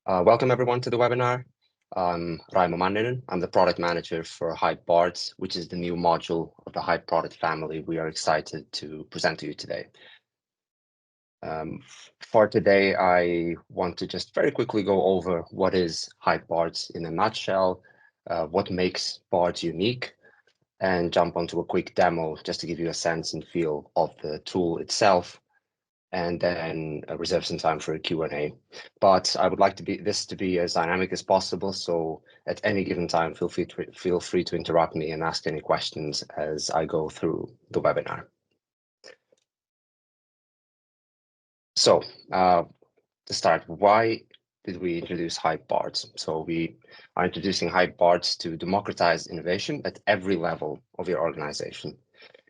Welcome everyone to the webinar. I'm Raimo Manninen. I'm the product manager for Hype Boards, which is the new module of the Hype product family we are excited to present to you today. For today, I want to just very quickly go over what is Hype Boards in a nutshell, what makes Boards unique, and jump onto a quick demo just to give you a sense and feel of the tool itself, and then reserve some time for a Q&A. But I would like this to be as dynamic as possible, so at any given time, feel free to interrupt me and ask any questions as I go through the webinar. So to start, why did we introduce Hype Boards? So we are introducing Hype Boards to democratize innovation at every level of your organization.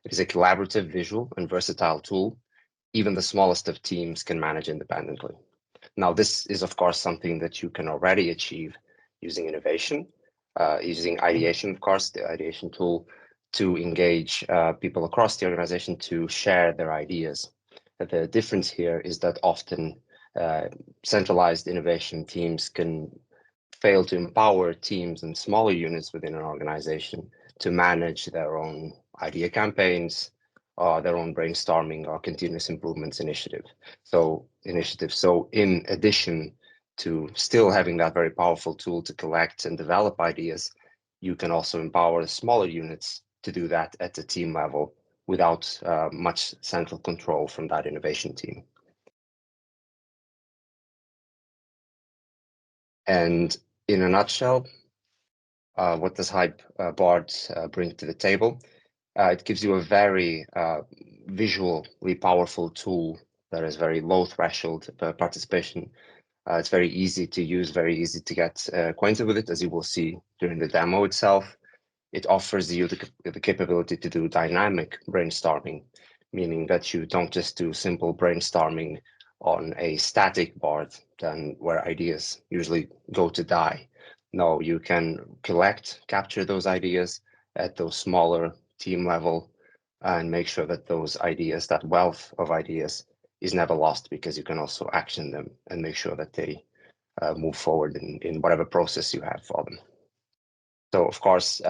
It is a collaborative, visual, and versatile tool even the smallest of teams can manage independently. Now, this is, of course, something that you can already achieve using innovation, using ideation, of course, the ideation tool, to engage people across the organization to share their ideas. The difference here is that often centralized innovation teams can fail to empower teams and smaller units within an organization to manage their own idea campaigns, their own brainstorming or continuous improvements initiative. So in addition to still having that very powerful tool to collect and develop ideas, you can also empower the smaller units to do that at the team level without much central control from that innovation team. And in a nutshell, what does Hype Boards bring to the table? It gives you a very visually powerful tool that is very low threshold participation. It's very easy to use, very easy to get acquainted with it, as you will see during the demo itself. It offers you the capability to do dynamic brainstorming, meaning that you don't just do simple brainstorming on a static board, then where ideas usually go to die. No, you can capture those ideas at those smaller team level and make sure that those ideas, that wealth of ideas, is never lost, because you can also action them and make sure that they move forward in whatever process you have for them. So, of course,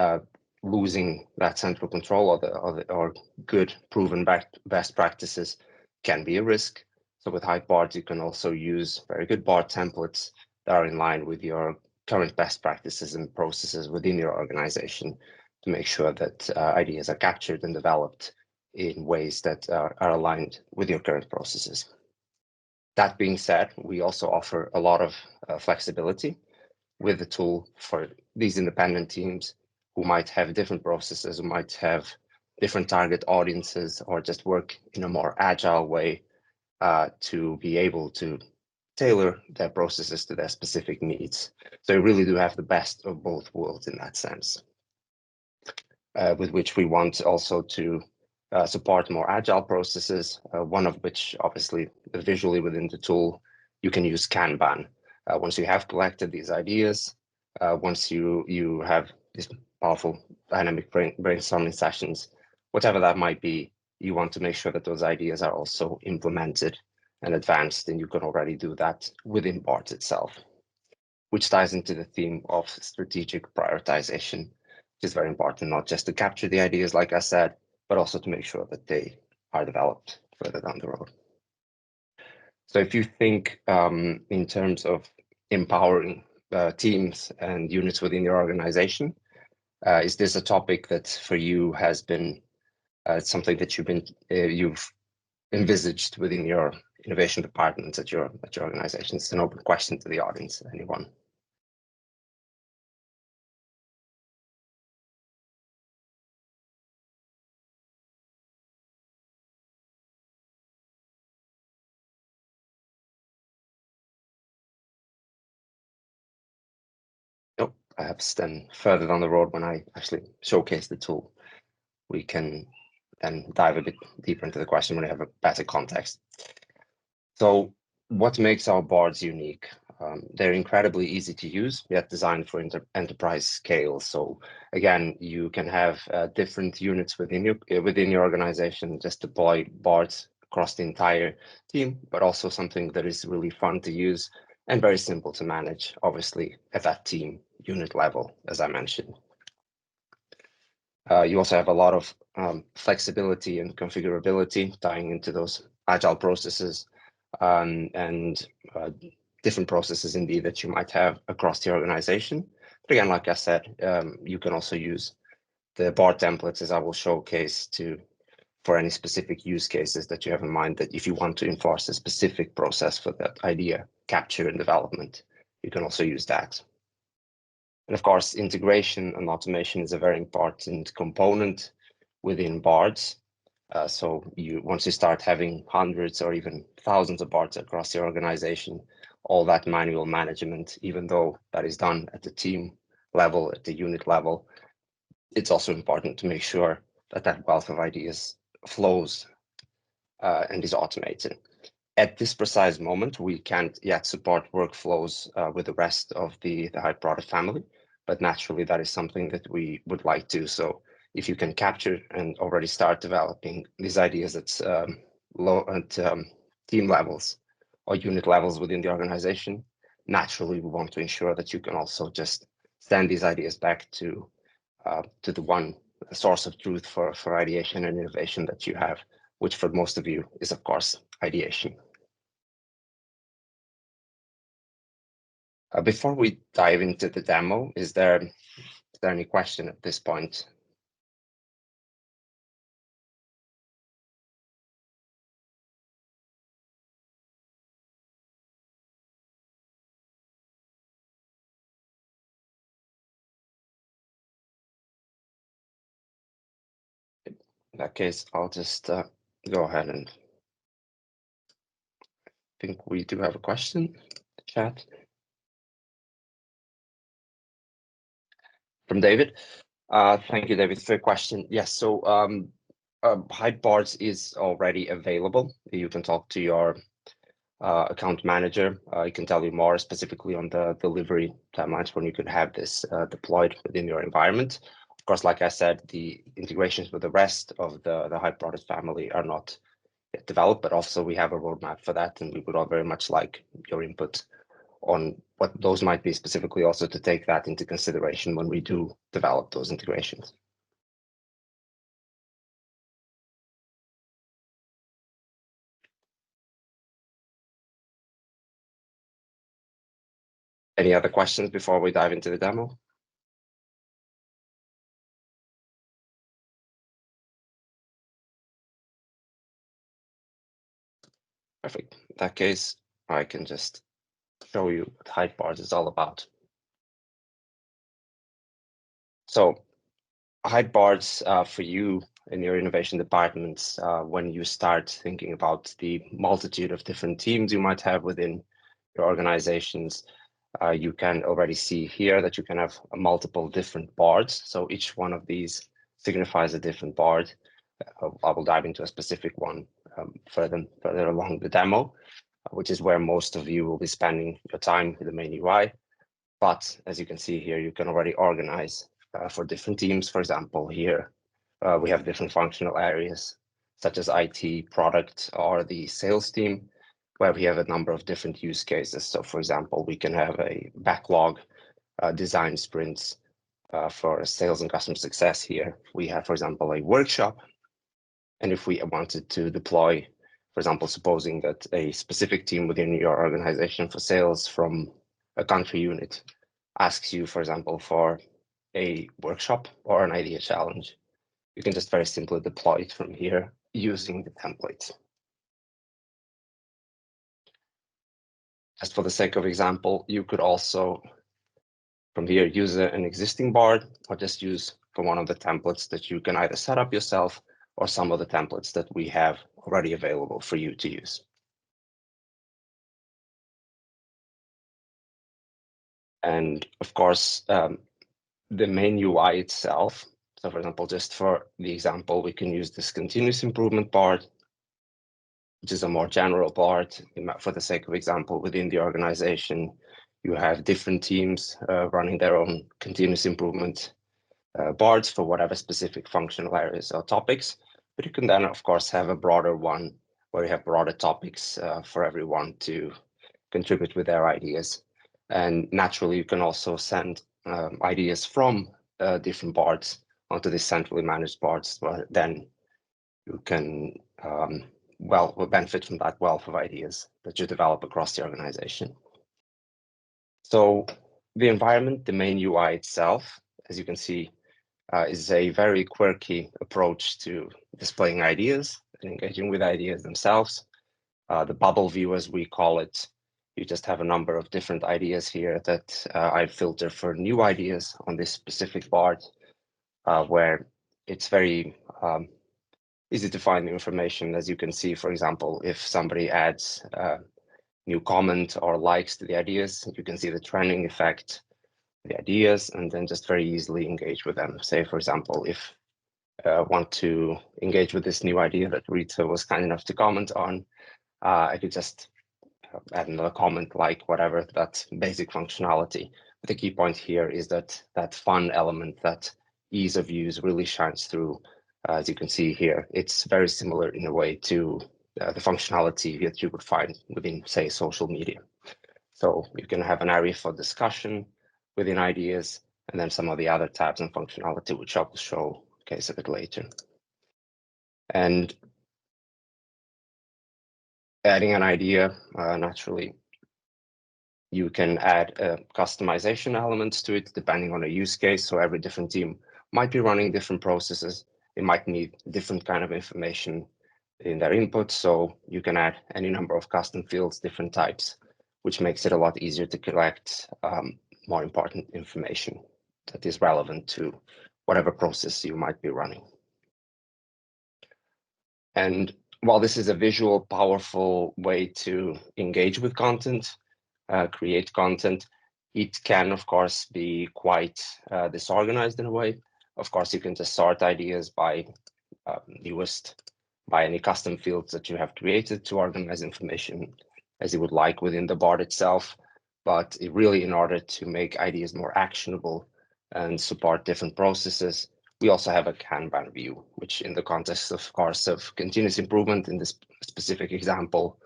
losing that central control or good proven best practices can be a risk. So with Hype Boards, you can also use very good board templates that are in line with your current best practices and processes within your organization to make sure that ideas are captured and developed in ways that are aligned with your current processes. That being said, we also offer a lot of flexibility with the tool for these independent teams who might have different processes, who might have different target audiences, or just work in a more agile way to be able to tailor their processes to their specific needs. So you really do have the best of both worlds in that sense, with which we want also to support more agile processes, one of which obviously visually within the tool, you can use Kanban. Once you have collected these ideas, once you have these powerful dynamic brainstorming sessions, whatever that might be, you want to make sure that those ideas are also implemented and advanced, and you can already do that within Boards itself, which ties into the theme of strategic prioritization, which is very important, not just to capture the ideas, like I said, but also to make sure that they are developed further down the road. So if you think in terms of empowering teams and units within your organization, is this a topic that for you has been something that you've envisaged within your innovation departments at your organization? It's an open question to the audience, anyone. Nope, perhaps then further down the road when I actually showcase the tool, we can then dive a bit deeper into the question when I have a better context. So what makes our boards unique? They're incredibly easy to use, yet designed for enterprise scale. So again, you can have different units within your organization, just deploy boards across the entire team, but also something that is really fun to use and very simple to manage, obviously, at that team unit level, as I mentioned. You also have a lot of flexibility and configurability tying into those agile processes and different processes indeed that you might have across the organization. But again, like I said, you can also use the bar templates, as I will showcase, for any specific use cases that you have in mind, that if you want to enforce a specific process for that idea capture and development, you can also use that. And of course, integration and automation is a very important component within BARDs. So once you start having hundreds or even thousands of BARDs across your organization, all that manual management, even though that is done at the team level, at the unit level, it's also important to make sure that that wealth of ideas flows and is automated. At this precise moment, we can't yet support workflows with the rest of the Hive product family, but naturally that is something that we would like to. So if you can capture and already start developing these ideas at low at team levels or unit levels within the organization, naturally we want to ensure that you can also just send these ideas back to the one source of truth for ideation and innovation that you have, which for most of you is, of course, ideation. Before we dive into the demo, is there any question at this point? In that case, I'll just go ahead and think we do have a question. Chat from David. Thank you, David, for your question. Yes, so Hypeboards is already available. You can talk to your account manager. He can tell you more specifically on the delivery timelines when you could have this deployed within your environment. Of course, like I said, the integrations with the rest of the Hive product family are not yet developed, but also we have a roadmap for that, and we would all very much like your input on what those might be specifically, also to take that into consideration when we do develop those integrations. Any other questions before we dive into the demo? Perfect. In that case, I can just show you what Hypeboards is all about. So Hypeboards for you in your innovation departments, when you start thinking about the multitude of different teams you might have within your organizations, you can already see here that you can have multiple different boards. So each one of these signifies a different board. I will dive into a specific one further along the demo, which is where most of you will be spending your time with the main UI. But as you can see here, you can already organize for different teams. For example, here we have different functional areas such as IT, product, or the sales team, where we have a number of different use cases. So for example, we can have a backlog design sprints for sales and customer success here. We have, for example, a workshop. And if we wanted to deploy, for example, supposing that a specific team within your organization for sales from a country unit asks you, for example, for a workshop or an idea challenge, you can just very simply deploy it from here using the templates. Just for the sake of example, you could also from here use an existing board or just use for one of the templates that you can either set up yourself or some of the templates that we have already available for you to use. And of course, the main UI itself. So for example, just for the example, we can use this continuous improvement part, which is a more general part. For the sake of example, within the organization, you have different teams running their own continuous improvement boards for whatever specific functional areas or topics. But you can then, of course, have a broader one where you have broader topics for everyone to contribute with their ideas. And naturally, you can also send ideas from different boards onto these centrally managed boards, where then you can will benefit from that wealth of ideas that you develop across the organization. So the environment, the main UI itself, as you can see, is a very quirky approach to displaying ideas and engaging with ideas themselves. The bubble view, as we call it, you just have a number of different ideas here that I filter for new ideas on this specific board, where it's very easy to find the information. As you can see, for example, if somebody adds a new comment or likes to the ideas, you can see the trending effect, the ideas, and then just very easily engage with them. Say, for example, if want to engage with this new idea that Rita was kind enough to comment on, I could just add another comment, like whatever, that basic functionality. But the key point here is that that fun element, that ease of use really shines through. As you can see here, it's very similar in a way to the functionality that you would find within, say, social media. So you can have an area for discussion within ideas, and then some of the other tabs and functionality, which I will show case a bit later. And adding an idea, naturally, you can add customization elements to it depending on a use case. So every different team might be running different processes. It might need different kind of information in their input. So you can add any number of custom fields, different types, which makes it a lot easier to collect more important information that is relevant to whatever process you might be running. And while this is a visual, powerful way to engage with content, create content, it can, of course, be quite disorganized in a way. Of course, you can just sort ideas by newest, by any custom fields that you have created to organize information as you would like within the board itself. But really, in order to make ideas more actionable and support different processes, we also have a Kanban view, which in the context, of course, of continuous improvement in this specific example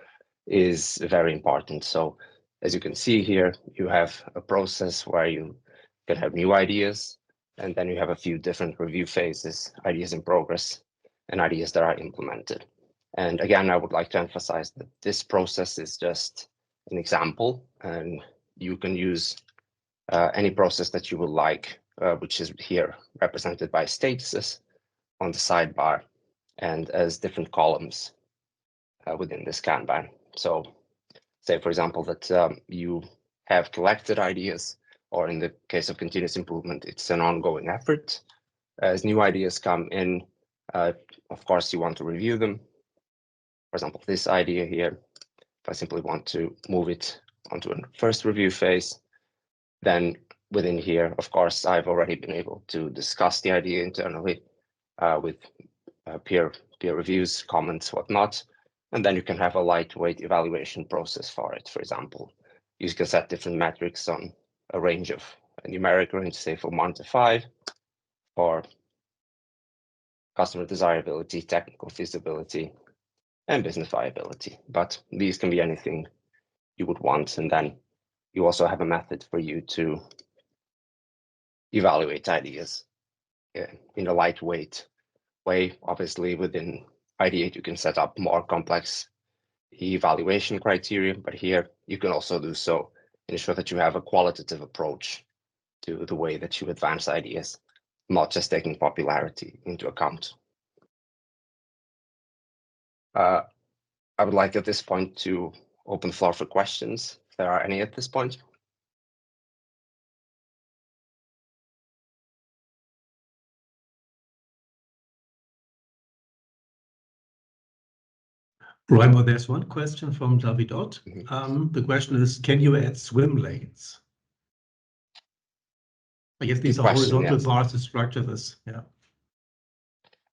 is very important. So as you can see here, you have a process where you can have new ideas, and then you have a few different review phases, ideas in progress, and ideas that are implemented. And again, I would like to emphasize that this process is just an example, and you can use any process that you would like, which is here represented by statuses on the sidebar and as different columns within this Kanban. So say, for example, that you have collected ideas, or in the case of continuous improvement, it's an ongoing effort. As new ideas come in, of course, you want to review them. For example, this idea here, if I simply want to move it onto a first review phase, then within here, of course, I've already been able to discuss the idea internally with peer reviews, comments, whatnot. And then you can have a lightweight evaluation process for it. For example, you can set different metrics on a range of a numeric range, say from 1 to 5, for customer desirability, technical feasibility, and business viability. But these can be anything you would want. And then you also have a method for you to evaluate ideas in a lightweight way. Obviously, within Ideate, you can set up more complex evaluation criteria, but here you can also do so and ensure that you have a qualitative approach to the way that you advance ideas, not just taking popularity into account. I would like at this point to open the floor for questions, if there are any at this point. Raimo, there's one question from David Ott. The question is, can you add swim lanes? I guess these are horizontal bars to structure this. Yeah.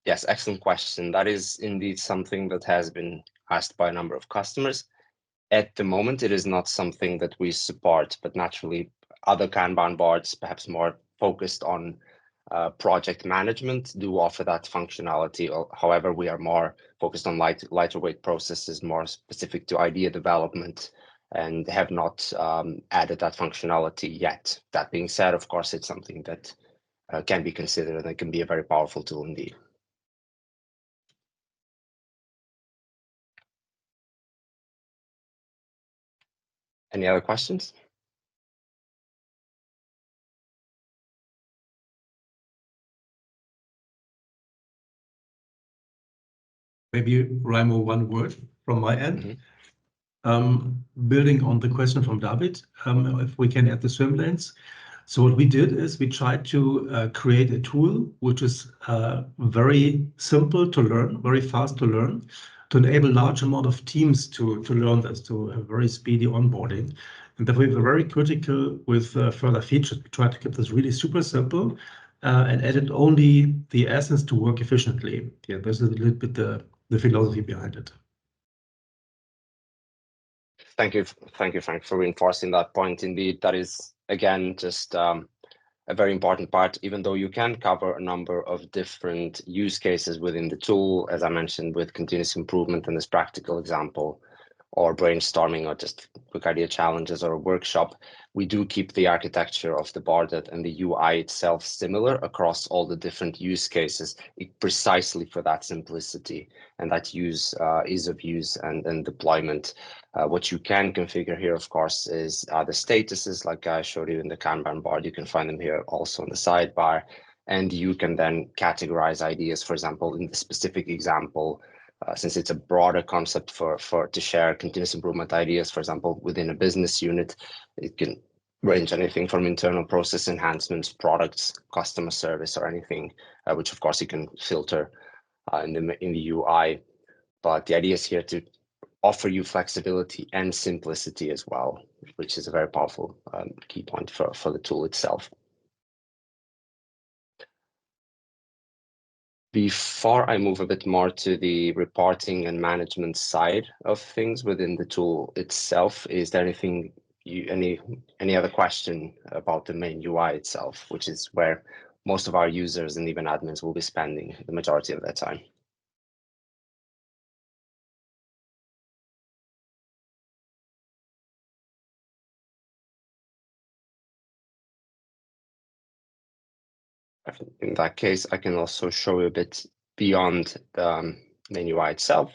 Yes, excellent question. That is indeed something that has been asked by a number of customers. At the moment, it is not something that we support, but naturally other Kanban boards, perhaps more focused on project management, do offer that functionality. However, we are more focused on lighter weight processes, more specific to idea development and have not added that functionality yet. That being said, of course, it's something that can be considered, and it can be a very powerful tool indeed. Any other questions? Maybe, Raimo, one word from my end. Building on the question from David, if we can add the swim lanes. So what we did is we tried to create a tool which is very simple to learn, very fast to learn, to enable large amount of teams to learn this, to have very speedy onboarding. And therefore, we were very critical with further features. We tried to keep this really super simple and added only the essence to work efficiently. Yeah, this is a little bit the philosophy behind it. Thank you, Frank, for reinforcing that point. Indeed, that is, again, just a very important part, even though you can cover a number of different use cases within the tool, as I mentioned, with continuous improvement in this practical example, or brainstorming, or just quick idea challenges, or a workshop. We do keep the architecture of the board and the UI itself similar across all the different use cases, precisely for that simplicity and that ease of use and deployment. What you can configure here, of course, is the statuses, like I showed you in the Kanban board. You can find them here also in the sidebar, and you can then categorize ideas. For example, in the specific example, since it's a broader concept to share continuous improvement ideas, for example, within a business unit, it can range anything from internal process enhancements, products, customer service, or anything, which of course you can filter in the UI. But the idea is here to offer you flexibility and simplicity as well, which is a very powerful key point for the tool itself. Before I move a bit more to the reporting and management side of things within the tool itself, is there anything any other question about the main UI itself, which is where most of our users and even admins will be spending the majority of their time? In that case, I can also show you a bit beyond the main UI itself,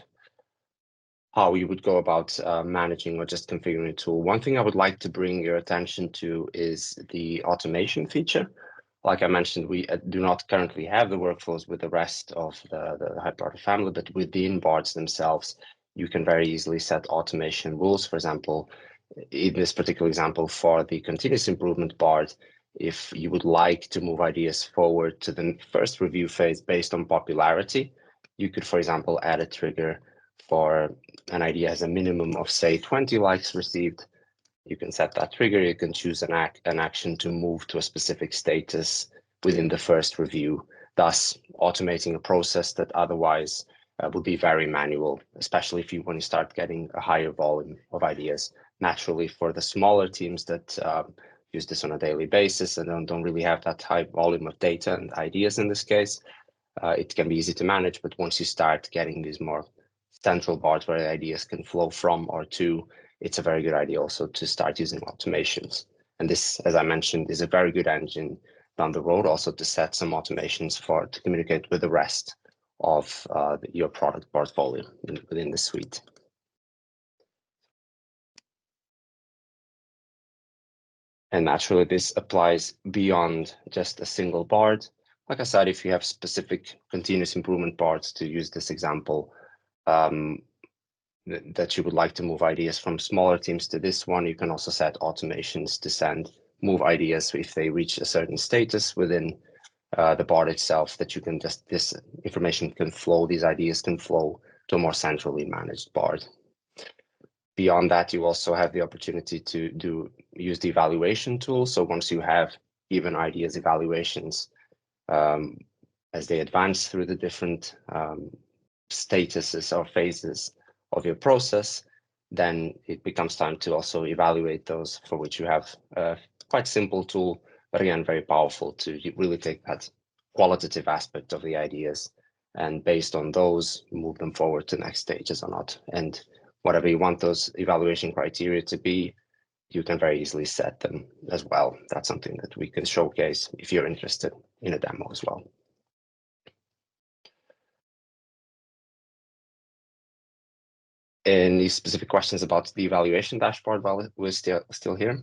how you would go about managing or just configuring a tool. One thing I would like to bring your attention to is the automation feature. Like I mentioned, we do not currently have the workflows with the rest of the Hyperauto family, but within boards themselves, you can very easily set automation rules. For example, in this particular example for the continuous improvement board, if you would like to move ideas forward to the first review phase based on popularity, you could, for example, add a trigger for an idea has a minimum of, say, 20 likes received. You can set that trigger. You can choose an action to move to a specific status within the first review, thus automating a process that otherwise would be very manual, especially if when you start getting a higher volume of ideas. Naturally, for the smaller teams that use this on a daily basis and don't really have that high volume of data and ideas in this case, it can be easy to manage. But once you start getting these more central boards where the ideas can flow from or to, it's a very good idea also to start using automations. And this, as I mentioned, is a very good engine down the road also to set some automations to communicate with the rest of your product portfolio within the suite. And naturally, this applies beyond just a single board. Like I said, if you have specific continuous improvement boards, to use this example, that you would like to move ideas from smaller teams to this one, you can also set automations to move ideas if they reach a certain status within the board itself, that you can this information can flow, these ideas can flow to a more centrally managed board. Beyond that, you also have the opportunity to use the evaluation tool. So once you have given ideas evaluations, as they advance through the different statuses or phases of your process, then it becomes time to also evaluate those, for which you have a quite simple tool, but again, very powerful to really take that qualitative aspect of the ideas, and based on those, move them forward to next stages or not. And whatever you want those evaluation criteria to be, you can very easily set them as well. That's something that we can showcase if you're interested in a demo as well. Any specific questions about the evaluation dashboard while we're still here?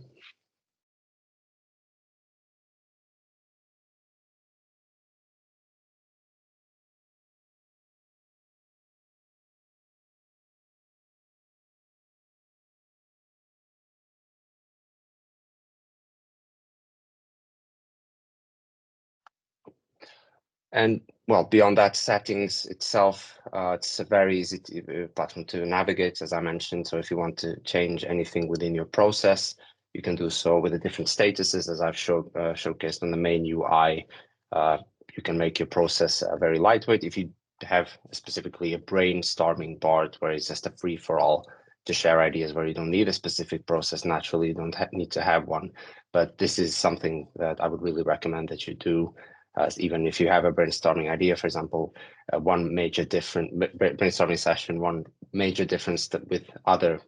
And well, beyond that, settings itself, it's a very easy platform to navigate, as I mentioned. So if you want to change anything within your process, you can do so with the different statuses, as I've showcased on the main UI. You can make your process very lightweight. If you have specifically a brainstorming board where it's just a free-for-all to share ideas, where you don't need a specific process, naturally you don't need to have one. But this is something that I would really recommend that you do. Even if you have a brainstorming idea, for example, one major brainstorming session, one major difference with other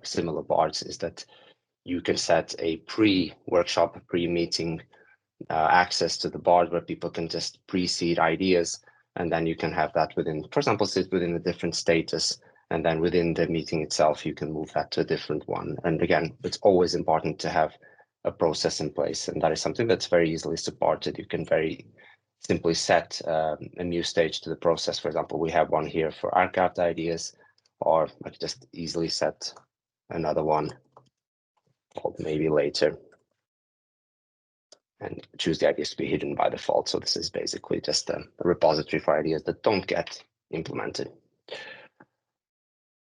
similar boards is that you can set a pre-workshop, pre-meeting access to the board where people can just pre-seed ideas, and then you can have that within, for example, sit within a different status, and then within the meeting itself, you can move that to a different one. And again, it's always important to have a process in place, and that is something that's very easily supported. You can very simply set a new stage to the process. For example, we have one here for archived ideas, or I could just easily set another one called maybe later and choose the ideas to be hidden by default. So this is basically just a repository for ideas that don't get implemented.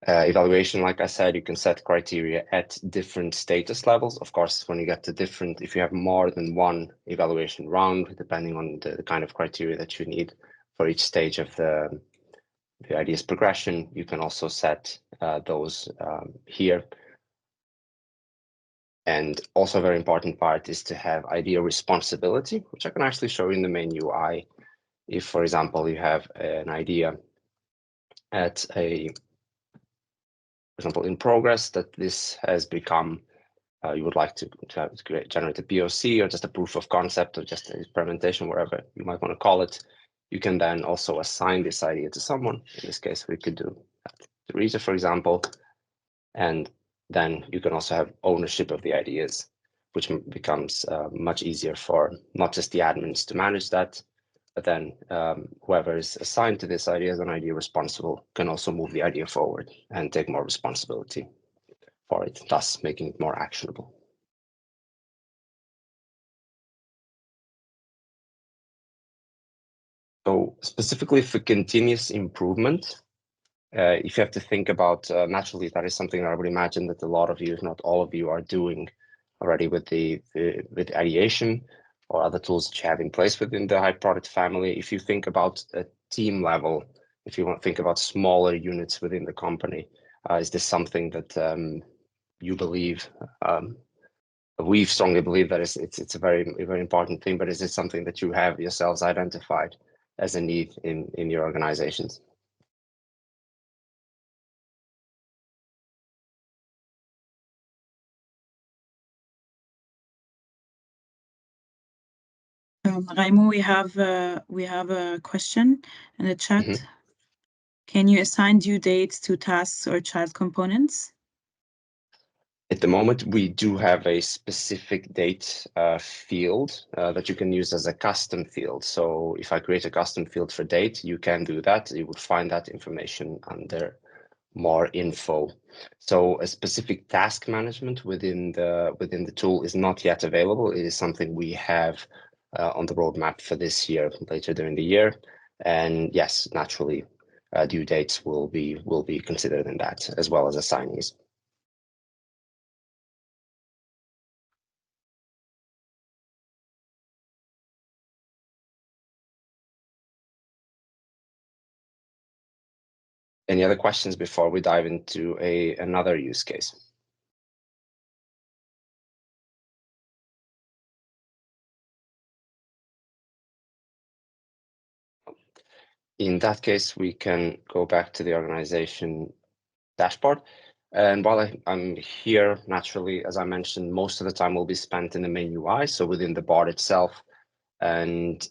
Evaluation, like I said, you can set criteria at different status levels. Of course, when you get to different, if you have more than one evaluation round, depending on the kind of criteria that you need for each stage of the idea's progression, you can also set those here. And also a very important part is to have idea responsibility, which I can actually show you in the main UI. If, for example, you have an idea at a, for example, in progress, that this has become, you would like to generate a POC or just a proof of concept or just an experimentation, whatever you might want to call it, you can then also assign this idea to someone. In this case, we could do that to Rita, for example, and then you can also have ownership of the ideas, which becomes much easier for not just the admins to manage that, but then whoever is assigned to this idea as an idea responsible can also move the idea forward and take more responsibility for it, thus making it more actionable. So specifically for continuous improvement, if you have to think about, naturally, that is something I would imagine that a lot of you, if not all of you, are doing already with with ideation or other tools that you have in place within the Hive product family. If you think about a team level, if you want to think about smaller units within the company, is this something that you believe? We strongly believe that it's a very important thing, but is it something that you have yourselves identified as a need in your organizations? Raimo, we have a question in the chat. Mm-hmm. Can you assign due dates to tasks or child components? At the moment, we do have a specific date field that you can use as a custom field. So if I create a custom field for date, you can do that. You would find that information under more info. So a specific task management within the tool is not yet available. It is something we have on the roadmap for this year, later during the year. And yes, naturally, due dates will be considered in that, as well as assignees. Any other questions before we dive into another use case? In that case, we can go back to the organization dashboard. And while I'm here, naturally, as I mentioned, most of the time will be spent in the main UI, so within the board itself. And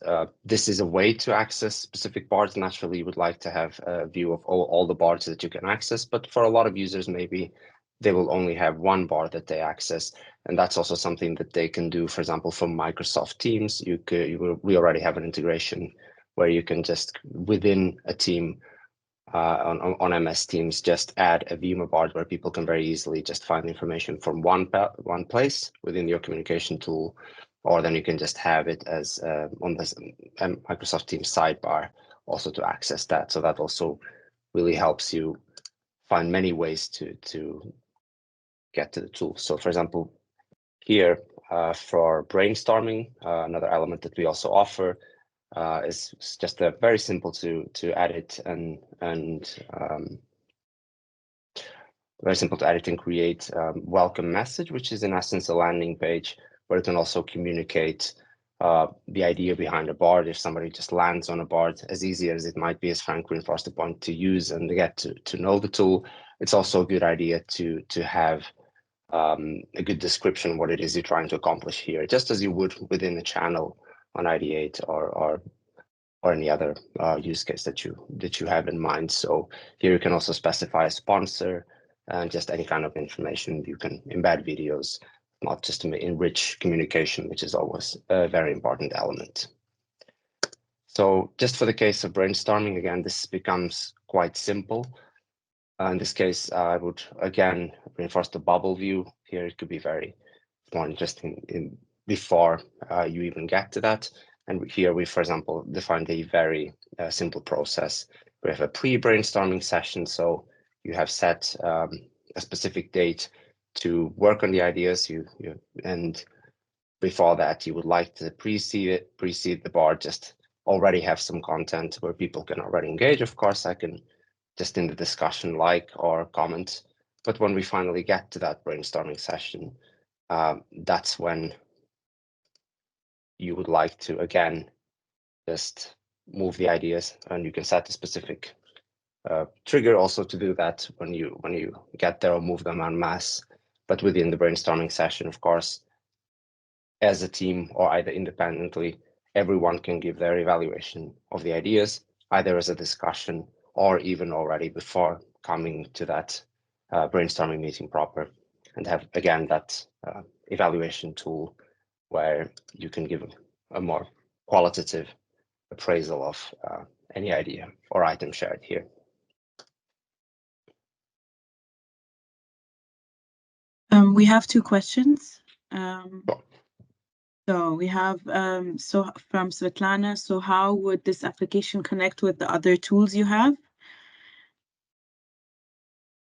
this is a way to access specific boards. Naturally, you would like to have a view of all the boards that you can access, but for a lot of users, maybe they will only have one board that they access. And that's also something that they can do, for example, from Microsoft Teams. We already have an integration where you can just, within a team, on MS Teams, just add a Viewer board where people can very easily just find information from one place within your communication tool, or then you can just have it as on this Microsoft Teams sidebar also to access that. So that also really helps you find many ways to get to the tool. So for example, here for brainstorming, another element that we also offer is just very simple to edit and very simple to edit and create welcome message, which is in essence a landing page where you can also communicate the idea behind a board. If somebody just lands on a board, as easy as it might be, as Frank reinforced the point, to use and get to know the tool, it's also a good idea to have a good description of what it is you're trying to accomplish here, just as you would within the channel on ID8 or any other use case that you have in mind. So here you can also specify a sponsor and just any kind of information. You can embed videos, not just to enrich communication, which is always a very important element. So just for the case of brainstorming, again, this becomes quite simple. In this case, I would again reinforce the bubble view. Here it could be very more interesting before you even get to that. And here we, for example, defined a very simple process. We have a pre-brainstorming session, so you have set a specific date to work on the ideas. And before that, you would like to precede the board, just already have some content where people can already engage. Of course, I can just in the discussion like or comment. But when we finally get to that brainstorming session, that's when you would like to, again, just move the ideas, and you can set a specific trigger also to do that when you get there, or move them en masse. But within the brainstorming session, of course, as a team or either independently, everyone can give their evaluation of the ideas, either as a discussion or even already before coming to that brainstorming meeting proper, and have, again, that evaluation tool where you can give a more qualitative appraisal of any idea or item shared here. We have two questions. Sure. So we have from Svetlana. So how would this application connect with the other tools you have?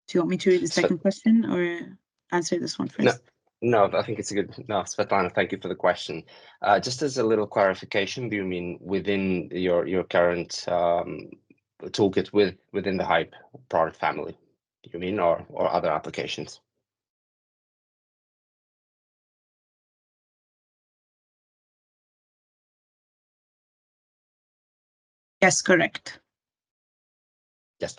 Do you want me to read the second question or answer this one first? No, I think it's a good. No, Svetlana, thank you for the question. Just as a little clarification, do you mean within your current toolkit within the Hype product family? You mean, or other applications? Yes, correct. Yes.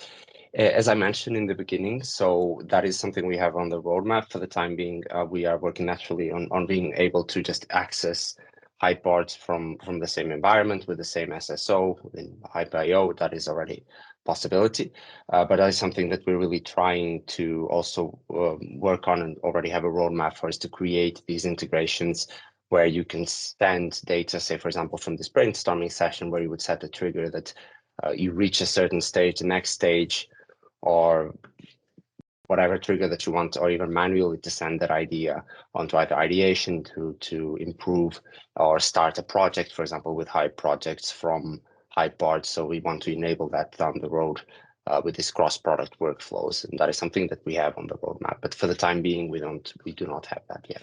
As I mentioned in the beginning, so that is something we have on the roadmap for the time being. We are working naturally on being able to just access Hype boards from the same environment with the same SSO in Hype.io. That is already a possibility, but that is something that we're really trying to also work on and already have a roadmap for, is to create these integrations where you can send data, say, for example, from this brainstorming session, where you would set a trigger that you reach a certain stage, the next stage, or whatever trigger that you want, or even manually to send that idea onto either ideation to improve or start a project, for example, with Hype projects from Hype boards. So we want to enable that down the road with these cross-product workflows, and that is something that we have on the roadmap. But for the time being, we do not have that yet.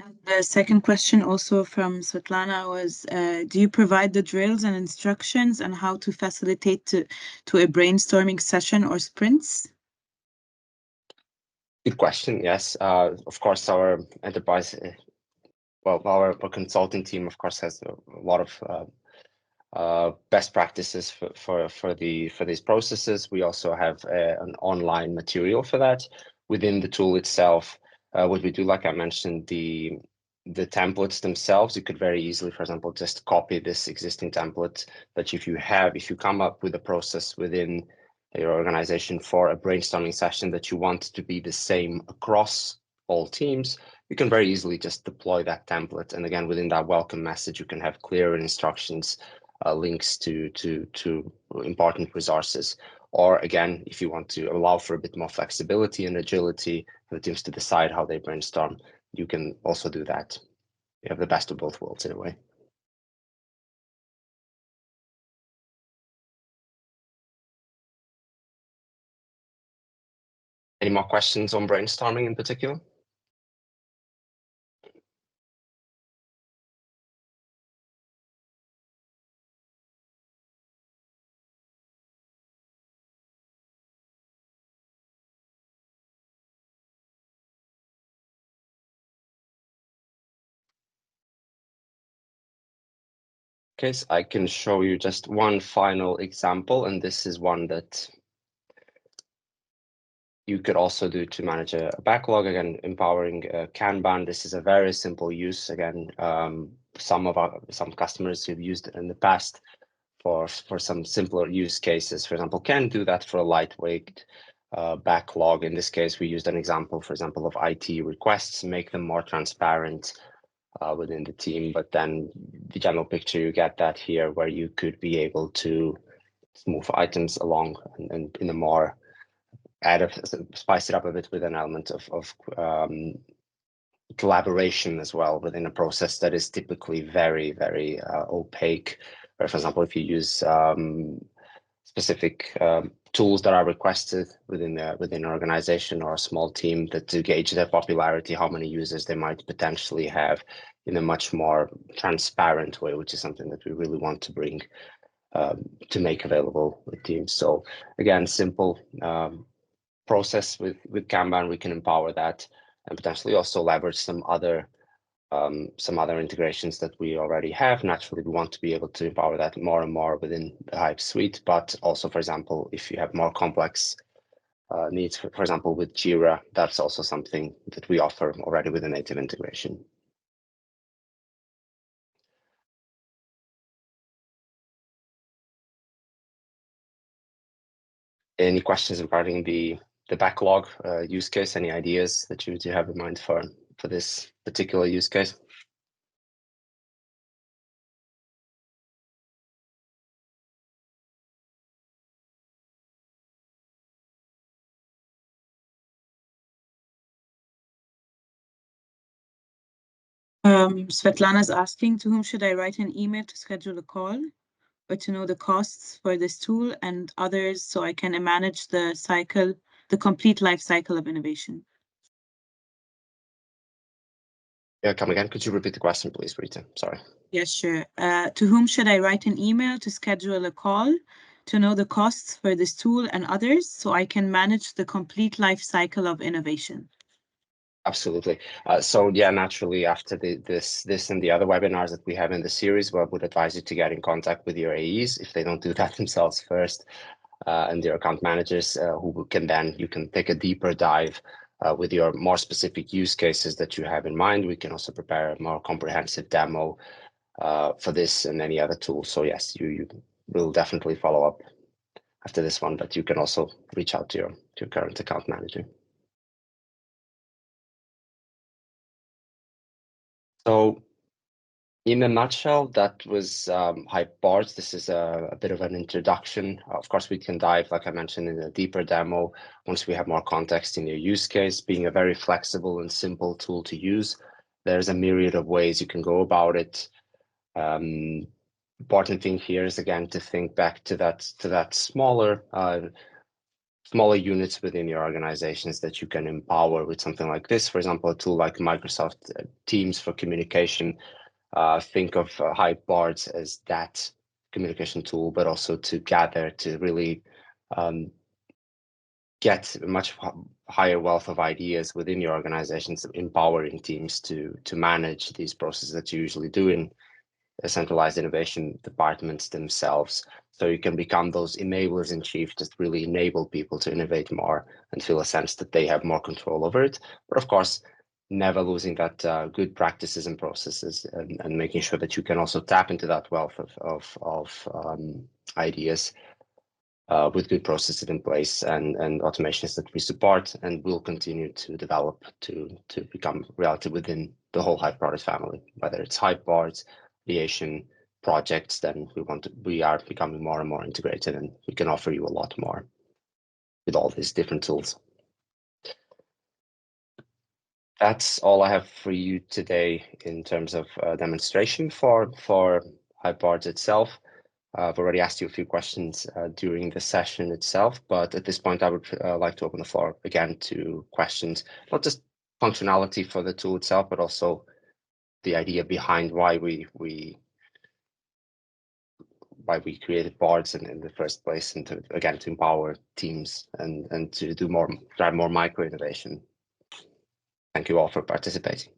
And the second question also from Svetlana was, do you provide the drills and instructions on how to facilitate to a brainstorming session or sprints? Good question. Yes, of course, our enterprise, our consulting team, of course, has a lot of best practices for these processes. We also have an online material for that within the tool itself. What we do, like I mentioned, the templates themselves, you could very easily, for example, just copy this existing template that if you come up with a process within your organization for a brainstorming session that you want to be the same across all teams, you can very easily just deploy that template. And again, within that welcome message, you can have clearer instructions, links to important resources. Or again, if you want to allow for a bit more flexibility and agility for the teams to decide how they brainstorm, you can also do that. You have the best of both worlds in a way. Any more questions on brainstorming in particular? Okay, so I can show you just one final example, and this is one that you could also do to manage a backlog. Again, empowering Kanban. This is a very simple use. Again, some customers who've used it in the past for some simpler use cases, for example, can do that for a lightweight backlog. In this case, we used an example, for example, of IT requests, make them more transparent within the team. But then the general picture, you get that here, where you could be able to move items along and in a more spice it up a bit with an element of collaboration as well within a process that is typically very, very opaque. Or for example, if you use specific tools that are requested within an organization or a small team that to gauge their popularity, how many users they might potentially have in a much more transparent way, which is something that we really want to bring to make available with teams. So again, simple process with Kanban, we can empower that and potentially also leverage some other integrations that we already have. Naturally, we want to be able to empower that more and more within the Hype suite, but also, for example, if you have more complex needs, for example, with Jira, that's also something that we offer already with a native integration. Any questions regarding the backlog use case? Any ideas that you have in mind for this particular use case? Svetlana is asking, to whom should I write an email to schedule a call or to know the costs for this tool and others so I can manage the complete life cycle of innovation? Yeah, come again. Could you repeat the question, please, Rita? Sorry. Yes, sure. To whom should I write an email to schedule a call to know the costs for this tool and others so I can manage the complete life cycle of innovation? Absolutely. So yeah, naturally, after this and the other webinars that we have in the series, I would advise you to get in contact with your AEs if they don't do that themselves first, and your account managers who can then you can take a deeper dive with your more specific use cases that you have in mind. We can also prepare a more comprehensive demo for this and any other tool. So yes, you will definitely follow up after this one, but you can also reach out to your current account manager. So in a nutshell, that was Hype Boards. This is a bit of an introduction. Of course, we can dive, like I mentioned, in a deeper demo once we have more context in your use case. Being a very flexible and simple tool to use, there's a myriad of ways you can go about it. Important thing here is again to think back to that smaller units within your organizations that you can empower with something like this. For example, a tool like Microsoft Teams for communication. Think of Hype Boards as that communication tool, but also to gather, to really get a much higher wealth of ideas within your organizations, empowering teams to manage these processes that you usually do centralized innovation departments themselves. So you can become those enablers in chief, just really enable people to innovate more and feel a sense that they have more control over it. But of course, never losing that good practices and processes, and making sure that you can also tap into that wealth of ideas with good processes in place and automations that we support and will continue to develop to become reality within the whole Hive product family. Whether it's Hive boards, ideation projects, then we are becoming more and more integrated, and we can offer you a lot more with all these different tools. That's all I have for you today in terms of demonstration for Hive boards itself. I've already asked you a few questions during the session itself, but at this point, I would like to open the floor again to questions, not just functionality for the tool itself, but also the idea behind why we created boards in the first place, and to empower teams and to drive more micro innovation. Thank you all for participating.